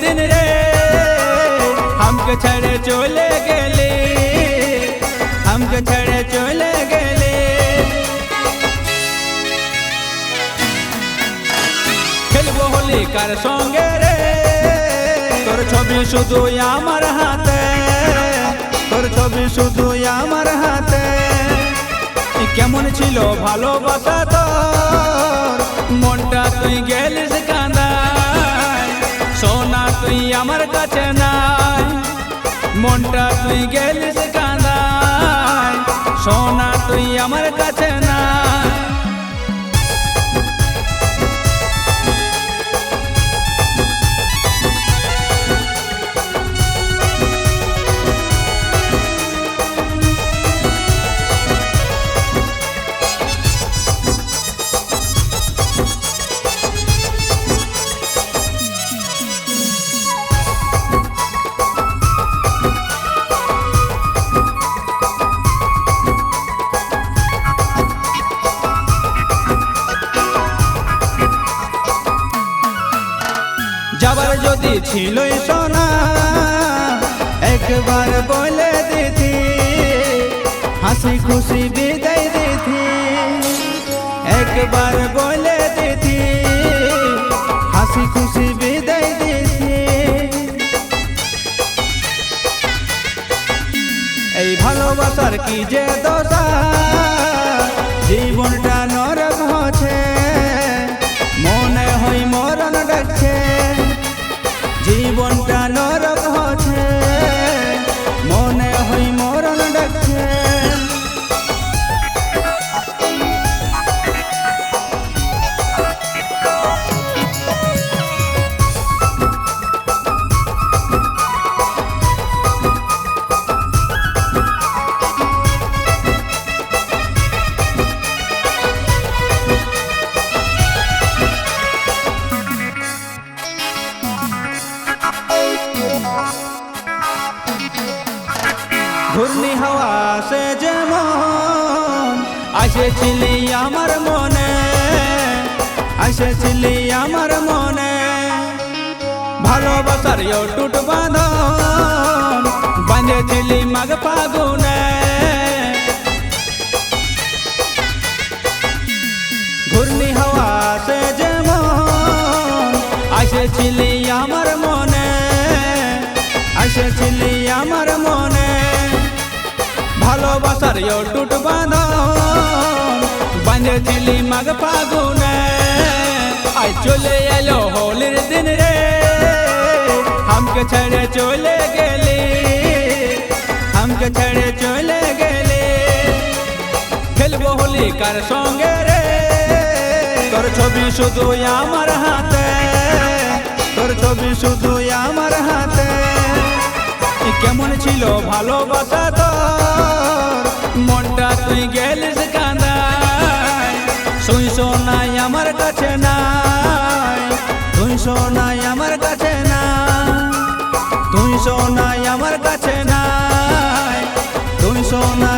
दिन रे हमके छड़े चले गेले, हमके छड़े चले गेले। खेलबो होली काর সঙ্গে রে, তোর ছবি শুধু আমার হাতে, তোর ছবি শুধু আমার হাতে। কেমন ছিল ভালোবাসা তোর, মনটা তুই গেলিস কাঁদায়, সোনা তুই আমার কাছে নাই। মনটা তুই গেলিস কাঁদায়, সোনা তুই আমার কাছে নাই। যাবার যদি ছিলই সোনা একবার বলে দিতি, হাসি খুশি বিদায় দিতি। একবার বলে দিতি, হাসি খুশি বিদায় দিতি। এই ভালোবাসার কি যে দশা, জীবনটা নরক হচ্ছে, মনে হয় মরণ ডাকছে। জীবনটা নরক হচ্ছে, মনে হয় মরণ ডাকছে। ঘূর্ণি হাওয়া সে যেমন আসেছিলি আমার মনে, আসেছিলি আমার মনে। ভালোবাসার টুট বাঁধন বাঁধেছিলি মাঘ ফাগুনে। ঘূর্ণি হাওয়া সে যেমন আসেছিলি আমার মনে, আসেছিলি আমার মনে। ভালোবাসার টুট বাঁধন বাঁধেছিলি মাঘ ফাগুনে। আজ চলে এলো হোলির দিন রে हमके ছেড়ে চলে গেলি, हमके ছেড়ে চলে গেলি। খেলবো হোলি কার সঙ্গে রে, তোর ছবি শুধু আমার হাতে, তোর ছবি শুধু আমার হাতে। কেমন ছিল ভালোবাসা তোর, মনটা তুই গেলিস কাঁদায়, শুই শোনাই আমার কাছে নাই। তুই শোনাই আমার কাছে নাই, তুই শোনাই আমার কাছে নাই, তুই শোনাই।